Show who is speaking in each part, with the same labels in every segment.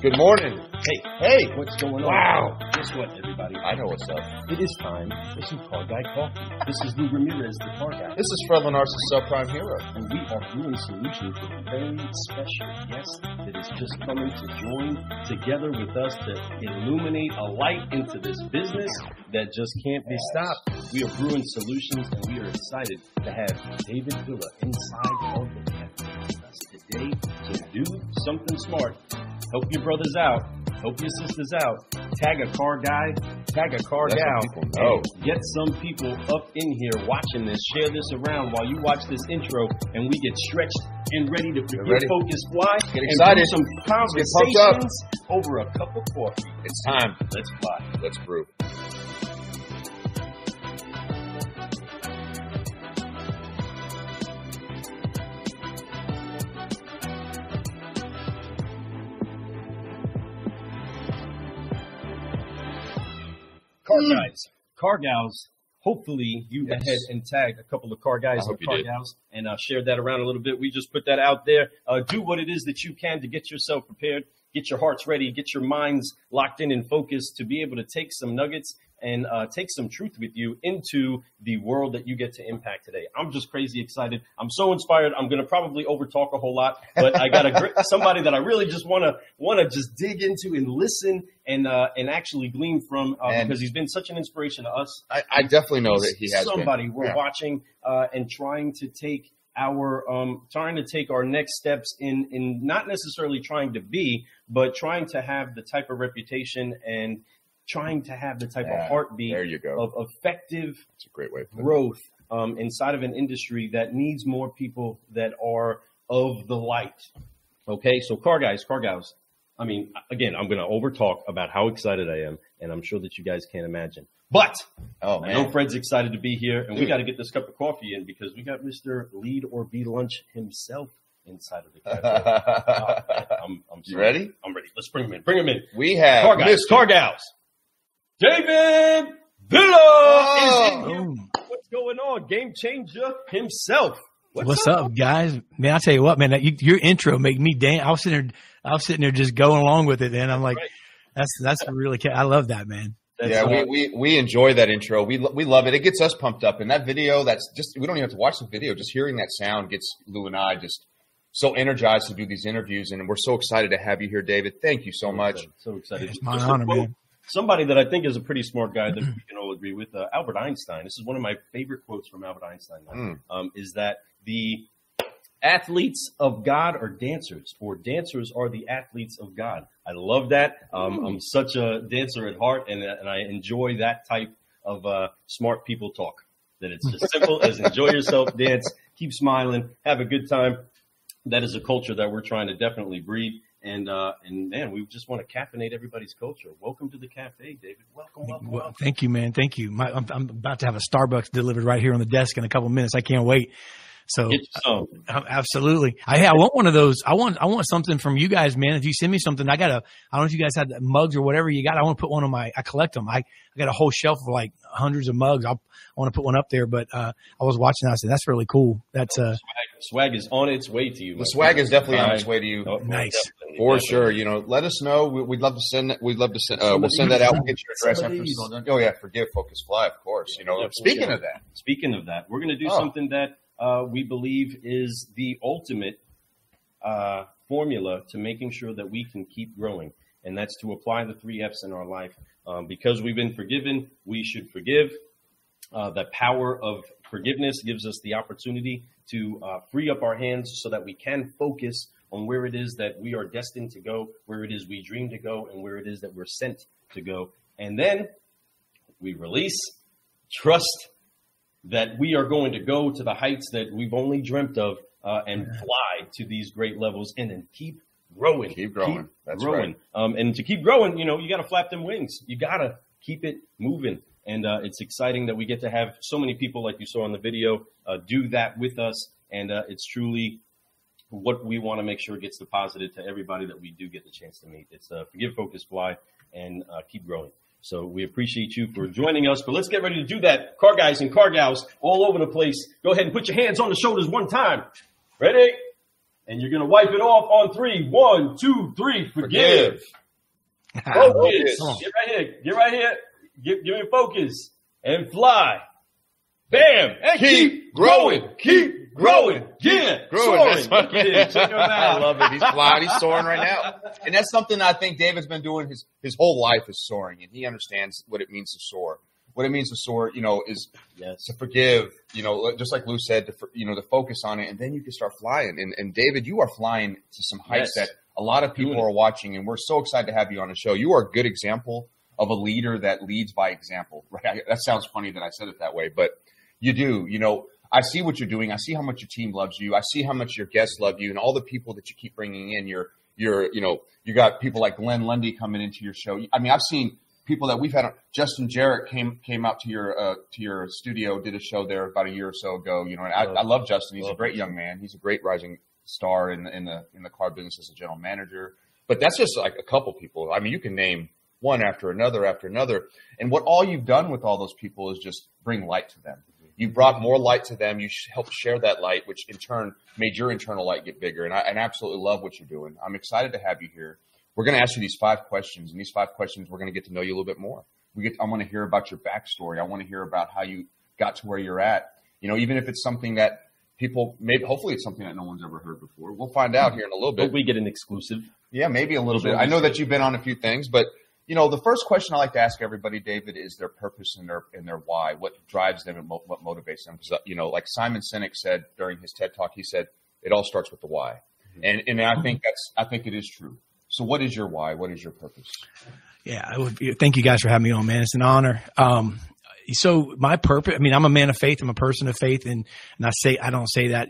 Speaker 1: Good morning.
Speaker 2: Hey, what's going on?
Speaker 1: Wow.
Speaker 2: Guess what, everybody?
Speaker 1: I know what's up.
Speaker 2: It is time for some Car Guy Coffee. This is Lou Ramirez, the Car Guy.
Speaker 1: This is Fred Lenar's Subprime Hero.
Speaker 2: And we are brewing solutions with a very special guest that is just coming to join together with us to illuminate a light into this business that just can't be stopped. We are brewing solutions, and we are excited to have David Villa inside of the cafe with us today to do something smart. Help your brothers out. Help your sisters out. Tag a car guy. Tag a car gal. And get some people up in here watching this. Share this around while you watch this intro, and we get stretched and ready to forget, focus, fly,
Speaker 1: get excited.
Speaker 2: And do some conversations over a cup of coffee.
Speaker 1: It's time.
Speaker 2: Let's fly.
Speaker 1: Let's brew.
Speaker 2: Car guys, car gals, hopefully you went ahead and tagged a couple of car guys and car gals and shared that around a little bit. We just put that out there. Do what it is that you can to get yourself prepared, get your hearts ready, get your minds locked in and focused to be able to take some nuggets and take some truth with you into the world that you get to impact today. I'm just crazy excited. I'm so inspired. I'm going to probably overtalk a whole lot, but I got somebody that I really just want to just dig into and listen and actually glean from because he's been such an inspiration to us.
Speaker 1: I definitely know that he has
Speaker 2: somebody
Speaker 1: been.
Speaker 2: We're watching and trying to take our next steps in not necessarily trying to be, but trying to have the type of reputation and trying to have the type of heartbeat of effective
Speaker 1: That's a great way
Speaker 2: growth inside of an industry that needs more people that are of the light. Okay, so car guys, car gals. I mean, again, I'm going to overtalk about how excited I am, and I'm sure that you guys can't imagine. But I know Fred's excited to be here, and we got to get this cup of coffee in because we got Mr. Lead or Be Lunch himself inside of the cafe. I'm
Speaker 1: you ready?
Speaker 2: I'm ready. Let's bring him in. Bring him in.
Speaker 1: We have
Speaker 2: car guys, car gals. David Villa is in here. What's going on? Game changer himself.
Speaker 3: What's up, guys? Man, I'll tell you what, man, your intro made me dance. I was sitting there just going along with it, and I'm like, that's really, I love that, man.
Speaker 1: We enjoy that intro. We love it. It gets us pumped up. And that video, we don't even have to watch the video. Just hearing that sound gets Lou and I just so energized to do these interviews. And we're so excited to have you here, David. Thank you so much.
Speaker 2: So excited.
Speaker 3: It's my honor, man.
Speaker 2: Somebody that I think is a pretty smart guy that we can all agree with, Albert Einstein. This is one of my favorite quotes from Albert Einstein. Is that the athletes of God are dancers, or dancers are the athletes of God. I love that. I'm such a dancer at heart, and I enjoy that type of smart people talk. That it's just simple as enjoy yourself, dance, keep smiling, have a good time. That is a culture that we're trying to definitely breed. And man, we just want to caffeinate everybody's culture. Welcome to the cafe, David. Welcome.
Speaker 3: Well, thank you, man. Thank you. I'm about to have a Starbucks delivered right here on the desk in a couple of minutes. I can't wait. So absolutely. I want one of those. I want something from you guys, man. If you send me something, I don't know if you guys had mugs or whatever you got. I want to put one on I collect them. I got a whole shelf of like hundreds of mugs. I want to put one up there, but I was watching that. I said, that's really cool. That's
Speaker 2: swag is on its way to you.
Speaker 1: The swag is definitely on its way to you.
Speaker 3: Nice.
Speaker 1: For sure. You know, let us know. We'd love to send. We'll send that out. We'll get your address after this is all done. Oh yeah, forgive, focus, fly. Of course. You know. Speaking of that, we're going to do something that we believe is the ultimate formula to making sure that we can keep growing, and that's to apply the 3 F's in our life. Because we've been forgiven, we should forgive. The power of forgiveness gives us the opportunity to free up our hands so that we can focus on where it is that we are destined to go, where it is we dream to go, and where it is that we're sent to go. And then we release, trust that we are going to go to the heights that we've only dreamt of and fly to these great levels and then keep growing. Keep growing. That's
Speaker 2: growing. Right. And to keep growing, you know, you got to flap them wings. You got to keep it moving. And it's exciting that we get to have so many people, like you saw in the video, do that with us. And it's truly what we want to make sure gets deposited to everybody that we do get the chance to meet. It's forgive, focus, fly, and keep growing. So we appreciate you for joining us. But let's get ready to do that. Car guys and car gals all over the place. Go ahead and put your hands on the shoulders one time. Ready? and you're going to wipe it off on 3. 1, 2, 3. Forgive. Focus. Get right here. Give me focus and fly. Bam. And keep growing. Keep growing. Yeah.
Speaker 1: Growing.
Speaker 2: Soaring. Check him out.
Speaker 1: I love it. He's flying. He's soaring right now. And that's something I think David's been doing his whole life is soaring, and he understands what it means to soar. What it means to soar, is to forgive, just like Lou said, to focus on it, and then you can start flying. And David, you are flying to some heights that a lot of people are watching, and we're so excited to have you on the show. You are a good example of a leader that leads by example. Right? That sounds funny that I said it that way, but you do. I see what you're doing. I see how much your team loves you. I see how much your guests love you, and all the people that you keep bringing in. You got people like Glenn Lundy coming into your show. I mean, I've seen people that we've had. Justin Jarrett came out to your studio, did a show there about a year or so ago. And I love Justin. He's a great young man. He's a great rising star in the car business as a general manager. But that's just like a couple people. I mean, you can name one after another. And what all you've done with all those people is just bring light to them. You brought more light to them. You helped share that light, which in turn made your internal light get bigger. And I absolutely love what you're doing. I'm excited to have you here. We're going to ask you these 5 questions. And these 5 questions, we're going to get to know you a little bit more. I want to hear about your backstory. I want to hear about how you got to where you're at. Even if it's something that people hopefully it's something that no one's ever heard bufore. We'll find out here in a little bit.
Speaker 2: Hope we get an exclusive.
Speaker 1: Yeah, maybe a little bit. I know that you've been on a few things, but the first question I like to ask everybody, David, is their purpose and their why. What drives them and what motivates them? Because like Simon Sinek said during his TED Talk, he said it all starts with the why, and I think it is true. So, what is your why? What is your purpose?
Speaker 3: Yeah, thank you guys for having me on, man. It's an honor. So my purpose. I mean, I'm a man of faith. I'm a person of faith, and I don't say that.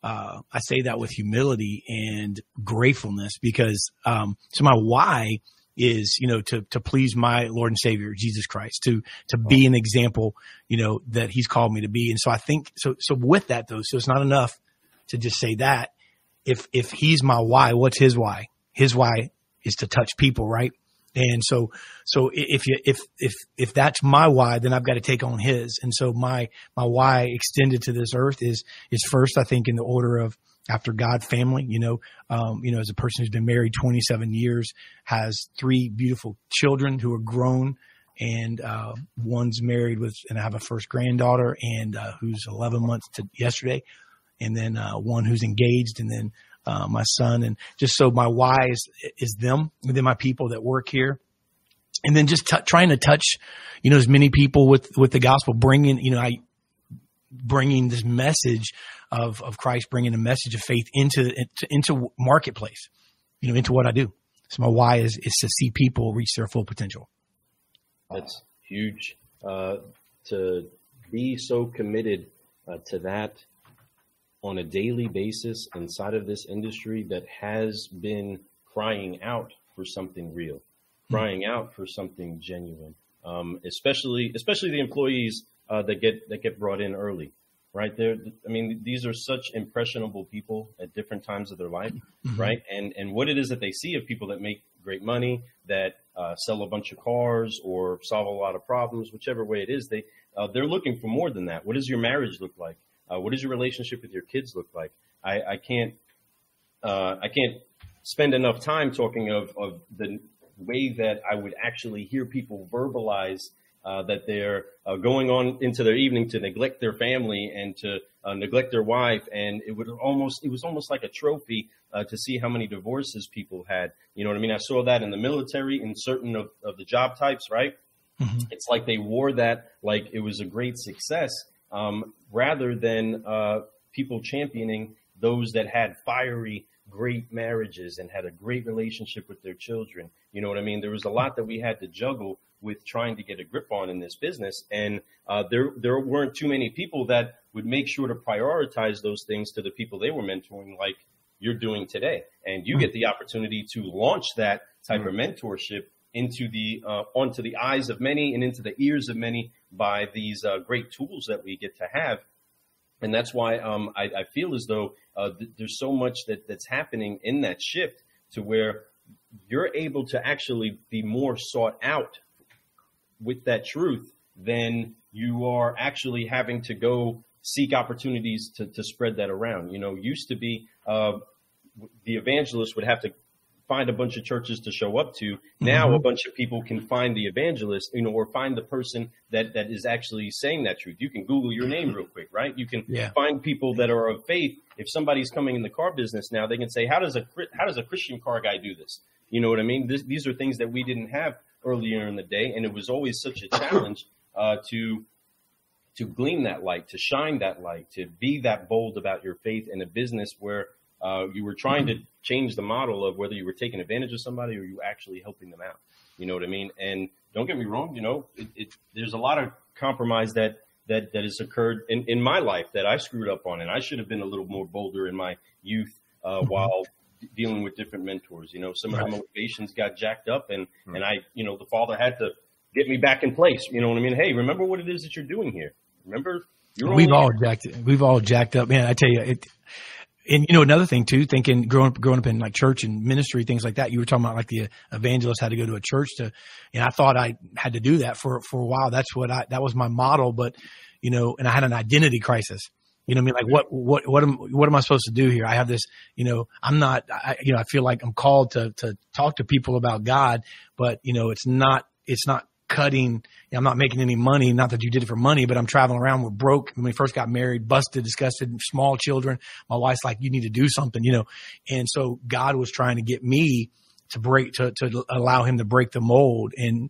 Speaker 3: I say that with humility and gratefulness because so my why is, to please my Lord and Savior, Jesus Christ, to be an example, that he's called me to be. And so I think, so with that though, so it's not enough to just say that. If he's my why, what's his why? His why is to touch people, right? And so if that's my why, then I've got to take on his. And so my why extended to this earth is first, I think, in the order of after God, family, as a person who's been married 27 years, has 3 beautiful children who are grown, and one's married and I have a first granddaughter and who's 11 months to yesterday, and then one who's engaged, and then my son. And just so my why is them, and then my people that work here. And then just trying to touch, as many people with the gospel, bringing this message of Christ, bringing a message of faith into marketplace, into what I do. So my why is to see people reach their full potential.
Speaker 2: That's huge. To be so committed to that on a daily basis inside of this industry that has been crying out for something real, crying out for something genuine, especially the employees that get brought in early, right? These are such impressionable people at different times of their life, right? And what it is that they see of people that make great money, that sell a bunch of cars or solve a lot of problems, whichever way it is, they're looking for more than that. What does your marriage look like? What does your relationship with your kids look like? I can't spend enough time talking of the way that I would actually hear people verbalize that they're going on into their evening to neglect their family and to neglect their wife. And it was almost like a trophy to see how many divorces people had. You know what I mean? I saw that in the military, in certain of the job types, right? Mm-hmm. It's like they wore that like it was a great success, rather than people championing those that had fiery, great marriages and had a great relationship with their children. You know what I mean? There was a lot that we had to juggle with trying to get a grip on in this business. And there weren't too many people that would make sure to prioritize those things to the people they were mentoring, like you're doing today. And you get the opportunity to launch that type of mentorship into onto the eyes of many and into the ears of many by these great tools that we get to have. And that's why I feel as though there's so much that's happening in that shift to where you're able to actually be more sought out with that truth than you are actually having to go seek opportunities to spread that around. Used to be the evangelist would have to find a bunch of churches to show up to. Now a bunch of people can find the evangelist, or find the person that is actually saying that truth. You can Google your name real quick, right? You can find people that are of faith. If somebody's coming in the car business now, they can say, how does a Christian car guy do this? You know what I mean? These are things that we didn't have earlier in the day. And it was always such a challenge to glean that light, to shine that light, to be that bold about your faith in a business where you were trying to change the model of whether you were taking advantage of somebody or you were actually helping them out. You know what I mean? And don't get me wrong, there's a lot of compromise that has occurred in my life that I screwed up on, and I should have been a little more bolder in my youth while dealing with different mentors. Some of the motivations got jacked up, and I, the Father had to get me back in place. You know what I mean? Hey, remember what it is that you're doing here. Remember, we've
Speaker 3: all jacked up, man. I tell you it. And another thing too, thinking growing up in like church and ministry, things like that. You were talking about like the evangelist had to go to a church and I thought I had to do that for a while. That was my model, but and I had an identity crisis. You know what I mean? Like what am I supposed to do here? I have this, I'm not, I feel like I'm called to talk to people about God, but it's not cutting. I'm not making any money. Not that you did it for money, but I'm traveling around. We're broke when we first got married, busted, disgusted, small children. My wife's like, you need to do something, And so God was trying to get me to allow him to break the mold. And,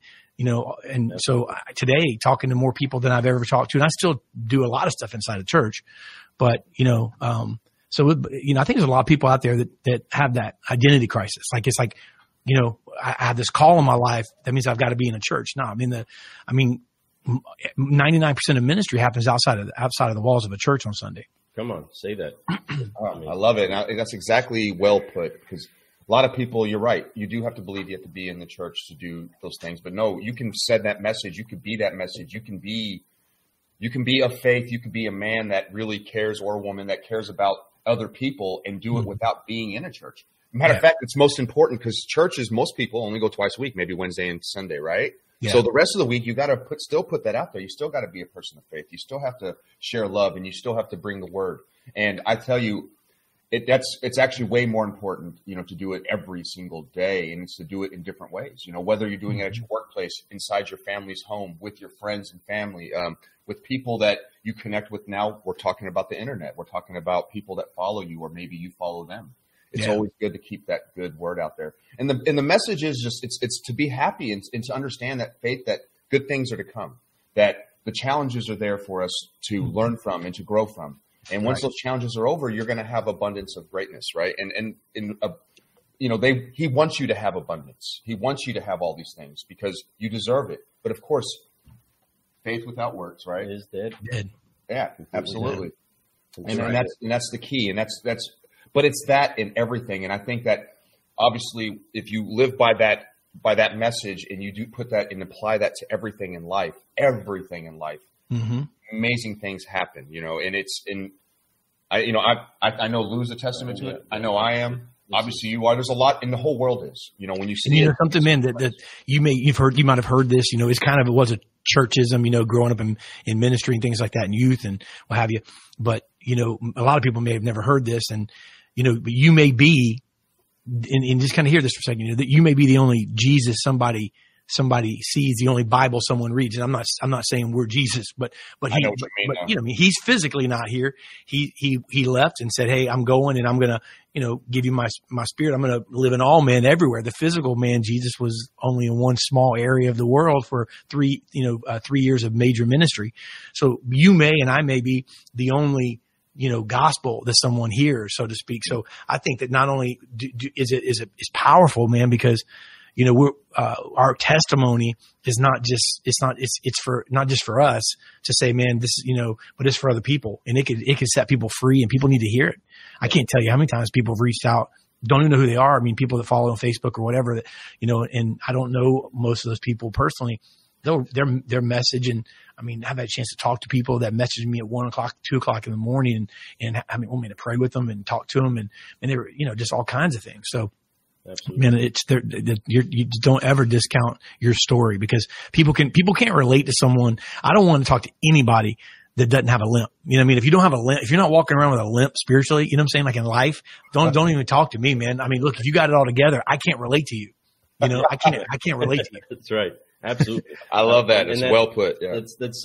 Speaker 3: so today talking to more people than I've ever talked to, and I still do a lot of stuff inside of church, but, I think there's a lot of people out there that have that identity crisis. Like, it's like, I have this call in my life. That means I've got to be in a church. No, 99% of ministry happens outside of the walls of a church on Sunday.
Speaker 2: Come on, say that.
Speaker 1: I love it. And that's exactly well put, because a lot of people, you're right. You do have to believe you have to be in the church to do those things. But no, you can send that message. You could be that message. You can be of faith. You can be a man that really cares, or a woman that cares about other people, and do it without being in a church. Matter of fact, it's most important because churches, most people only go twice a week, maybe Wednesday and Sunday, right? Yeah. So the rest of the week, you got to still put that out there. You still got to be a person of faith. You still have to share love, and you still have to bring the word. And I tell you, it's actually way more important, to do it every single day, and it's to do it in different ways. Whether you're doing it at your workplace, inside your family's home, with your friends and family, with people that you connect with. Now we're talking about the internet. We're talking about people that follow you, or maybe you follow them. It's always good to keep that good word out there. And the message is just, it's to be happy and to understand that faith, that good things are to come, that the challenges are there for us to learn from and to grow from. And once those challenges are over, you're going to have abundance of greatness, right? And he wants you to have abundance. He wants you to have all these things because you deserve it. But of course, faith without works, right,
Speaker 2: is dead.
Speaker 1: Yeah, absolutely. And that's the key. And but it's that in everything. And I think that obviously, if you live by that message, and you do put that and apply that to everything in life, amazing things happen, and I know Lou's a testament to it. I know I am. Obviously you are. There's a lot, and the whole world is, when you see it.
Speaker 3: Something, man, that you might have heard this, it was a churchism, growing up in ministry and things like that, and youth and what have you. But, a lot of people may have never heard this, and, but you may be, and just kind of hear this for a second, that you may be the only Jesus somebody sees, the only Bible someone reads. And I'm not saying we're Jesus, but he's physically not here. He left and said, hey, I'm going, and I'm going to, give you my spirit. I'm going to live in all men everywhere. The physical man, Jesus, was only in one small area of the world for 3 years of major ministry. So you may, and I may be the only, gospel that someone hears, so to speak. So I think that not only is powerful, man, because, our testimony is not just for us to say, man, this is, but it's for other people, and it could set people free, and people need to hear it. I can't tell you how many times people have reached out, don't even know who they are. I mean, people that follow on Facebook or whatever that, and I don't know most of those people personally. Their message, and I mean, I've had a chance to talk to people that message me at 1 o'clock, 2 o'clock in the morning, and want me to pray with them and talk to them, and they were, just all kinds of things. So, absolutely. Man, you don't ever discount your story, because people can't relate to someone. I don't want to talk to anybody that doesn't have a limp. You know what I mean? If you don't have a limp, if you're not walking around with a limp spiritually, you know what I'm saying? Like in life, don't even talk to me, man. I mean, look, if you got it all together, I can't relate to you. You know, I can't relate to you.
Speaker 2: That's right. Absolutely.
Speaker 1: I love that. It's well put. Yeah.
Speaker 2: That's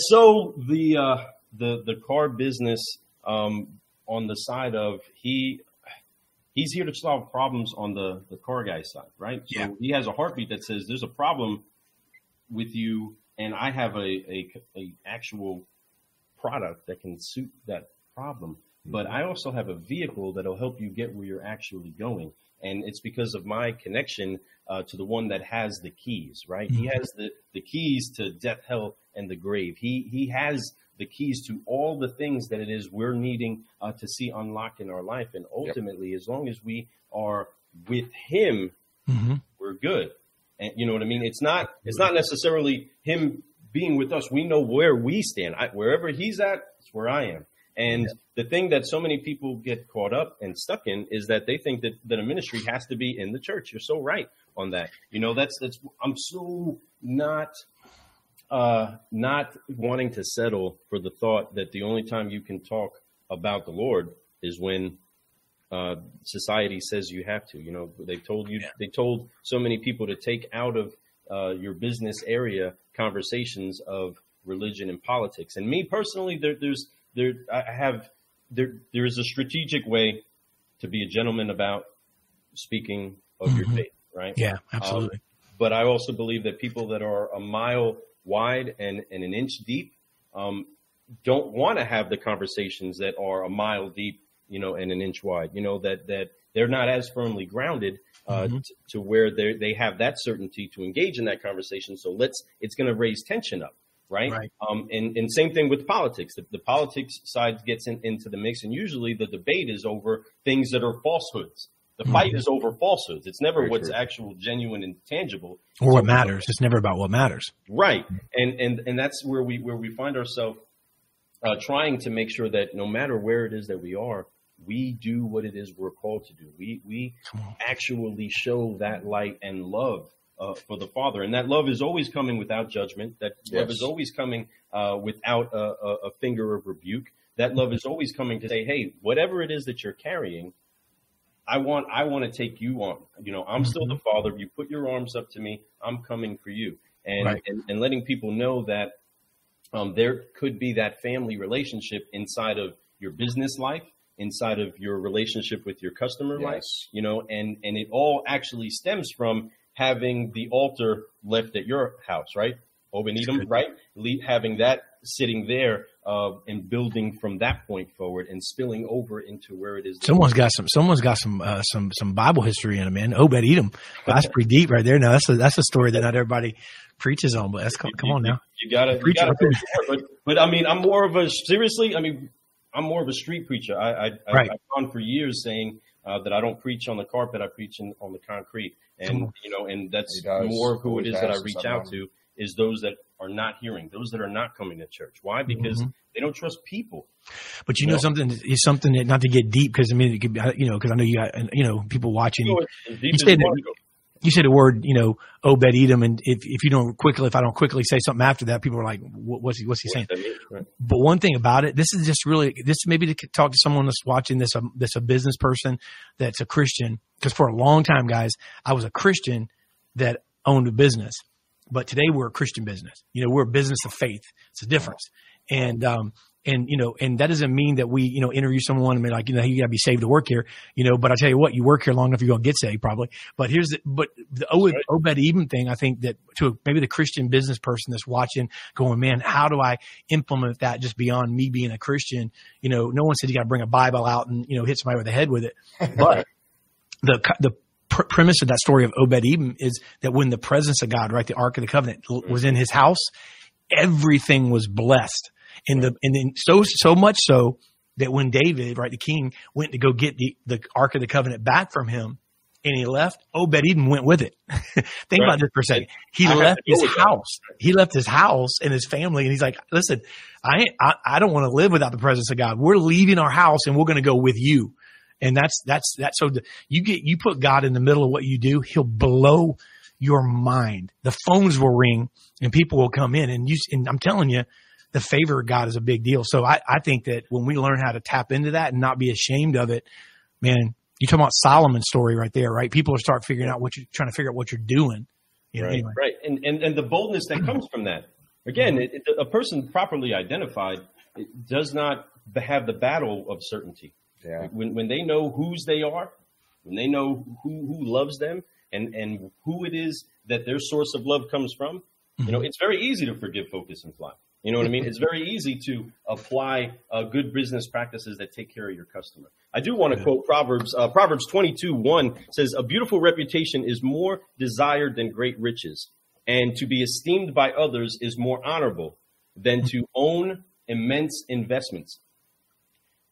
Speaker 2: so the car business, on the side of he's here to solve problems on the car guy side, right? So he has a heartbeat that says there's a problem with you, and I have a actual product that can suit that problem. But I also have a vehicle that'll help you get where you're actually going. And it's because of my connection to the one that has the keys, right? He has the keys to death, hell, and the grave. He has the keys to all the things that it is we're needing to see unlocked in our life. And ultimately, as long as we are with him, we're good. And you know what I mean? It's not necessarily him being with us. We know where we stand. Wherever he's at, it's where I am. And the thing that so many people get caught up and stuck in is that they think that a ministry has to be in the church. You're so right on that. You know, I'm so not wanting to settle for the thought that the only time you can talk about the Lord is when society says you have to. You know, they told so many people to take out of your business area conversations of religion and politics. And me personally, there is a strategic way to be a gentleman about speaking of your faith, right?
Speaker 3: Yeah, absolutely.
Speaker 2: But I also believe that people that are a mile wide and an inch deep don't want to have the conversations that are a mile deep, you know, and an inch wide. You know, that they're not as firmly grounded to where they have that certainty to engage in that conversation. So it's going to raise tension up. Right. And same thing with politics. The politics side gets into the mix, and usually the debate is over things that are falsehoods. The fight is over falsehoods. It's never what's actual, genuine, and tangible.
Speaker 3: Or what matters. It's never about what matters.
Speaker 2: Right. And that's where we find ourselves trying to make sure that no matter where it is that we are, we do what it is we're called to do. We actually show that light and love for the Father. And that love is always coming without judgment. That love is always coming without a finger of rebuke. That love is always coming to say, hey, whatever it is that you're carrying, I want to take you on. You know, I'm still the Father. You put your arms up to me. I'm coming for you. And letting people know that there could be that family relationship inside of your business life, inside of your relationship with your customer life, you know, and it all actually stems from having the altar left at your house, right? Obed-Edom, right? Having that sitting there and building from that point forward and spilling over into where it is.
Speaker 3: Someone's got some Bible history in it, man. Obed-Edom. That's pretty deep right there. Now that's a story that not everybody preaches on, but that's come on now.
Speaker 2: You gotta preach but I mean, I'm more of a street preacher. I've gone for years saying that I don't preach on the carpet. I preach on the concrete. And, you know, and that's more of who it is that I reach out to is those that are not hearing, those that are not coming to church. Why? Because they don't trust people.
Speaker 3: But you know something is something that, not to get deep, because I mean, it could be, you know, because I know you got, you know, people watching. You said the word, you know, Obed-Edom, and if I don't quickly say something after that, people are like, what's he saying? Right. But one thing about it, this maybe to talk to someone that's watching this, that's a business person, that's a Christian, because for a long time, guys, I was a Christian that owned a business, but today we're a Christian business. You know, we're a business of faith. It's a difference. And, you know, and that doesn't mean that we, you know, interview someone and be like, you know, you gotta be saved to work here, you know, but I tell you what, you work here long enough, you're going to get saved probably. But the Obed-Edom thing, I think that to maybe the Christian business person that's watching going, man, how do I implement that just beyond me being a Christian? You know, no one said you got to bring a Bible out and, you know, hit somebody with the head with it. But the premise of that story of Obed-Edom is that when the presence of God, right, the Ark of the Covenant was in his house, everything was blessed. And then so much so that when David, right, the king, went to go get the Ark of the Covenant back from him, and he left, Obed-Edom went with it. Think about this for a second. He left his house. He left his house and his family, and he's like, "Listen, I don't want to live without the presence of God. We're leaving our house, and we're going to go with you." And that's so you put God in the middle of what you do, He'll blow your mind. The phones will ring, and people will come in, and I'm telling you. the favor of God is a big deal. So I think that when we learn how to tap into that and not be ashamed of it, man, you're talking about Solomon's story right there, right? People are trying to figure out what you're doing. You know,
Speaker 2: right,
Speaker 3: anyway.
Speaker 2: Right. And the boldness that comes from that. Again, a person properly identified does not have the battle of certainty.
Speaker 1: Yeah.
Speaker 2: When they know whose they are, when they know who loves them and who it is that their source of love comes from, you know, it's very easy to forgive, focus, and fly. You know what I mean? It's very easy to apply good business practices that take care of your customer. I do want to quote Proverbs. Proverbs 22:1 says, "A beautiful reputation is more desired than great riches, and to be esteemed by others is more honorable than to own immense investments."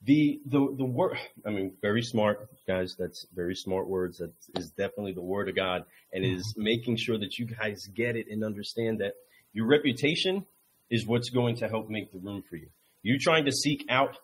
Speaker 2: The word, I mean, very smart, guys. That's very smart words. That is definitely the word of God, and is making sure that you guys get it and understand that your reputation is what's going to help make the room for you. You trying to seek out,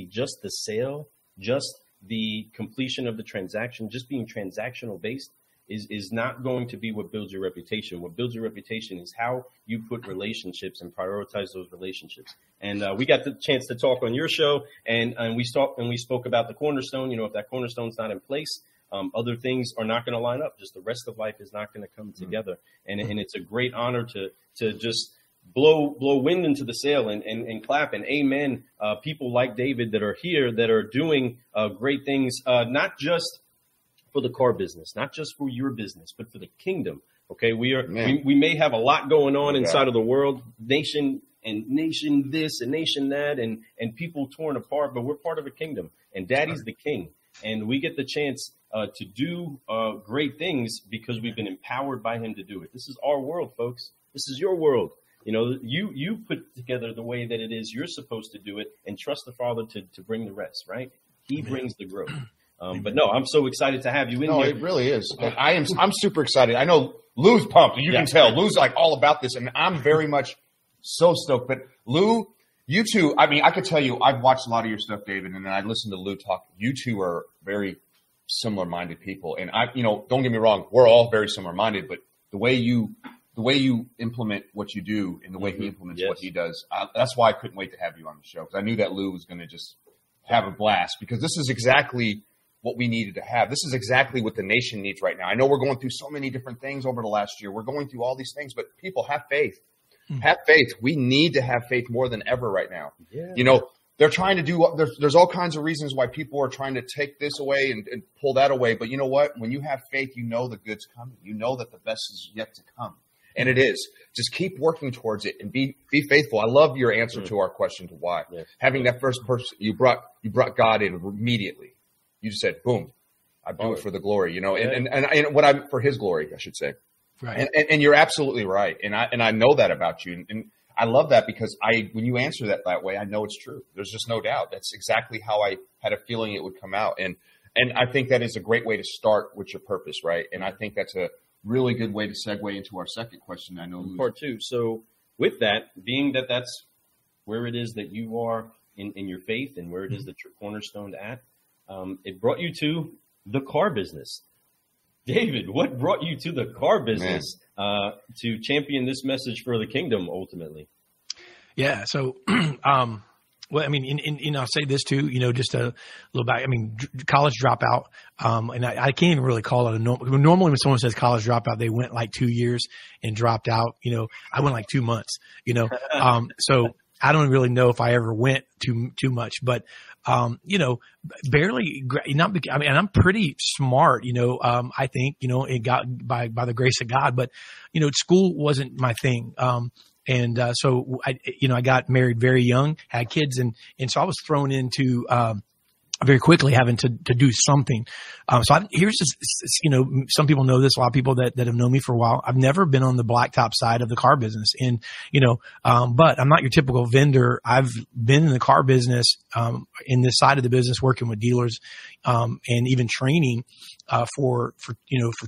Speaker 2: just the sale, just the completion of the transaction, just being transactional based is not going to be what builds your reputation. What builds your reputation is how you put relationships and prioritize those relationships. And we got the chance to talk on your show, and we spoke about the cornerstone. You know, if that cornerstone's not in place, other things are not going to line up. Just the rest of life is not going to come together. And it's a great honor to just blow wind into the sail and clap and amen. People like David that are here that are doing great things, not just for the car business, not just for your business, but for the kingdom. Okay, we may have a lot going on inside of the world, nation this and nation that, and people torn apart, but we're part of a kingdom, and Daddy's the king, and we get the chance to do great things because we've been empowered by him to do it. This is our world, folks. This is your world. You know, you put together the way that it is you're supposed to do it, and trust the Father to bring the rest, right? He brings the growth. But no, I'm so excited to have you in here.
Speaker 1: No, it really is. I'm super excited. I know Lou's pumped. You can tell. Lou's like all about this, and I'm very much so stoked. But Lou, you two, I mean, I could tell you, I've watched a lot of your stuff, David, and then I listened to Lou talk. You two are very similar-minded people. And don't get me wrong, we're all very similar-minded, but the way you implement what you do and the way he implements what he does, that's why I couldn't wait to have you on the show, because I knew that Lou was going to just have a blast, because this is exactly what we needed to have. This is exactly what the nation needs right now. I know we're going through so many different things over the last year. We're going through all these things, but people, have faith. Have faith. We need to have faith more than ever right now. Yeah. You know, they're trying to do, there's all kinds of reasons why people are trying to take this away and pull that away. But you know what? When you have faith, you know the good's coming. You know that the best is yet to come. And it is. Just keep working towards it and be faithful. I love your answer to our question to why. Yes. Having that first person, you brought God in immediately. You just said, boom, I do it for the glory, you know, and what I'm for his glory, I should say. Right. And you're absolutely right. And I know that about you. And I love that, because when you answer that way, I know it's true. There's just no doubt. That's exactly how I had a feeling it would come out. And I think that is a great way to start with your purpose. Right. And I think that's a really good way to segue into our second question. I know
Speaker 2: part two. So with that, being that that's where it is that you are in your faith and where it is that you're cornerstoned at, it brought you to the car business. David, what brought you to the car business to champion this message for the kingdom ultimately?
Speaker 3: Yeah. So, well, I mean, and I'll say this too, you know, just a little back. I mean, college dropout, and I can't even really call it a normal. Normally when someone says college dropout, they went like 2 years and dropped out. You know, I went like 2 months, you know, so I don't really know if I ever went too much, but, you know, barely not, I mean, and I'm pretty smart, you know, I think, you know, it got by the grace of God, but, you know, school wasn't my thing. And so I got married very young, had kids, and so I was thrown into, very quickly having to do something. Here's just, you know, some people know this, a lot of people that have known me for a while. I've never been on the blacktop side of the car business, and, you know, but I'm not your typical vendor. I've been in the car business, in this side of the business, working with dealers, and even training, for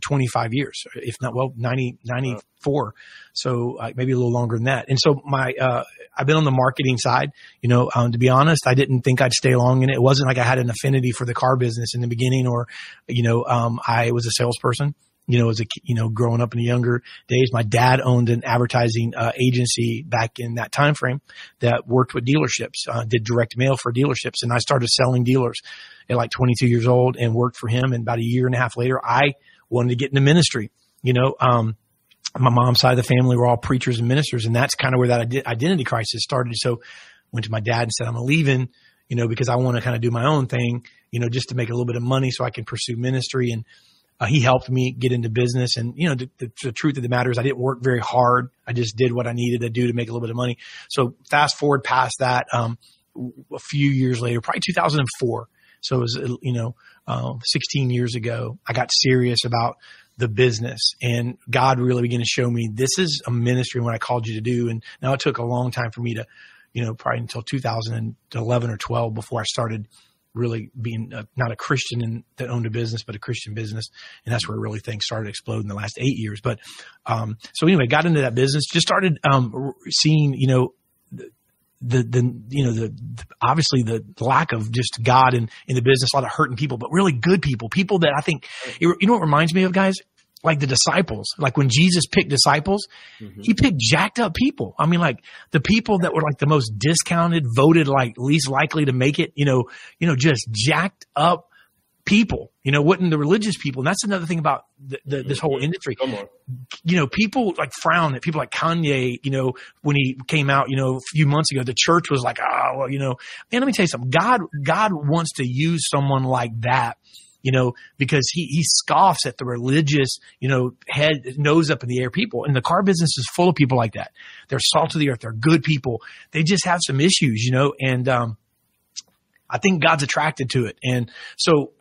Speaker 3: 25 years, if not, 94. So maybe a little longer than that. And so I've been on the marketing side, you know, to be honest, I didn't think I'd stay long in it. It wasn't like I had an affinity for the car business in the beginning, or, you know, I was a salesperson. growing up in the younger days. My dad owned an advertising agency back in that time frame that worked with dealerships, did direct mail for dealerships. And I started selling dealers at like 22 years old and worked for him. And about a year and a half later, I wanted to get into ministry. My mom's side of the family were all preachers and ministers. And that's kind of where that identity crisis started. So went to my dad and said, I'm leaving, because I want to kind of do my own thing, just to make a little bit of money so I can pursue ministry. And he helped me get into business. And, the truth of the matter is I didn't work very hard. I just did what I needed to do to make a little bit of money. So fast forward past that, a few years later, probably 2004. So it was, 16 years ago, I got serious about the business, and God really began to show me this is a ministry and what I called you to do. And now it took a long time for me to, probably until 2011 or 12 before I started really being not a Christian that owned a business, but a Christian business. And that's where really things started exploding in the last 8 years. But, so anyway, got into that business, just started, seeing, obviously the lack of just God in the business, a lot of hurting people, but really good people that I think, what reminds me of, guys? Like the disciples, like when Jesus picked disciples, he picked jacked up people. I mean, like the people that were like the most discounted, voted like least likely to make it, just jacked up people, wasn't the religious people. And that's another thing about this whole industry. People like frown at people like Kanye, when he came out, a few months ago, the church was like, man, let me tell you something. God wants to use someone like that, because he scoffs at the religious, head, nose up in the air people. And the car business is full of people like that. They're salt of the earth. They're good people. They just have some issues, and, I think God's attracted to it. And so,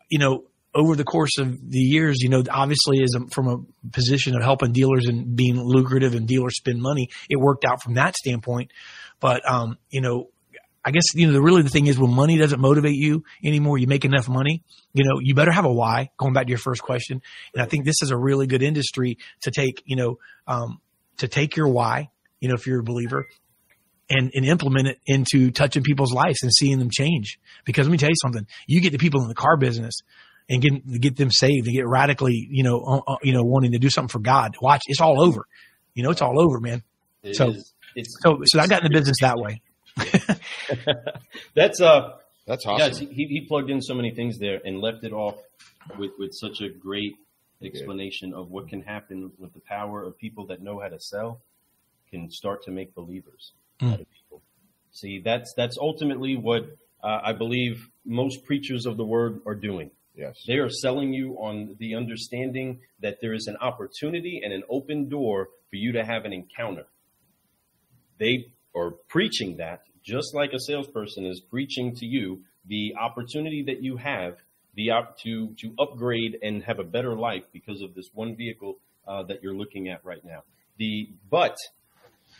Speaker 3: over the course of the years, obviously from a position of helping dealers and being lucrative and dealers spend money, it worked out from that standpoint. But, I guess, the thing is when money doesn't motivate you anymore, you make enough money, you better have a why, going back to your first question. And I think this is a really good industry to take, to take your why, if you're a believer, and implement it into touching people's lives and seeing them change. Because let me tell you something, you get the people in the car business and get them saved and get radically, wanting to do something for God. Watch, it's all over. It's all over, man. So I got in the business that way.
Speaker 2: That's awesome.
Speaker 1: Guys,
Speaker 2: he plugged in so many things there and left it off with such a great explanation of what can happen with the power of people that know how to sell can start to make believers out of people. See, that's ultimately what I believe most preachers of the word are doing.
Speaker 1: Yes.
Speaker 2: They are selling you on the understanding that there is an opportunity and an open door for you to have an encounter. They are preaching that just like a salesperson is preaching to you the opportunity that you have to upgrade and have a better life because of this one vehicle that you're looking at right now. But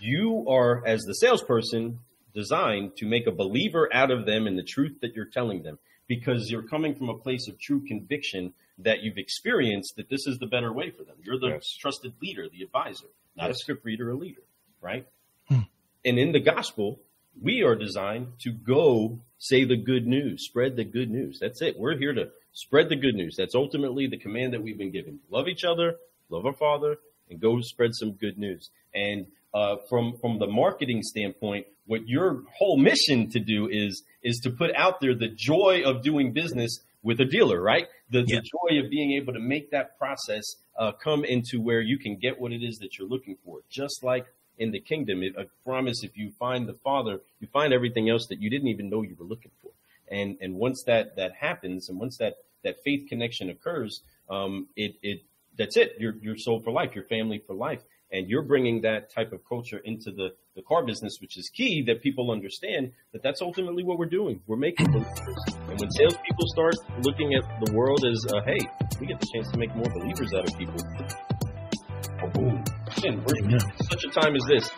Speaker 2: you are, as the salesperson, designed to make a believer out of them in the truth that you're telling them, because you're coming from a place of true conviction that you've experienced that this is the better way for them. You're the trusted leader, the advisor, not a script reader or leader, right? And in the gospel, we are designed to go say the good news, spread the good news. That's it. We're here to spread the good news. That's ultimately the command that we've been given. Love each other, love our Father, and go spread some good news. And from the marketing standpoint, what your whole mission to do is to put out there the joy of doing business with a dealer, right? The joy of being able to make that process come into where you can get what it is that you're looking for. Just like in the kingdom, I promise, if you find the Father, you find everything else that you didn't even know you were looking for. And once that happens, and once that faith connection occurs, that's it. You're sold for life, your family for life. And you're bringing that type of culture into the car business, which is key, that people understand that that's ultimately what we're doing. We're making believers. And when salespeople start looking at the world as, hey, we get the chance to make more believers out of people. Boom. Again, we're in such a time as this.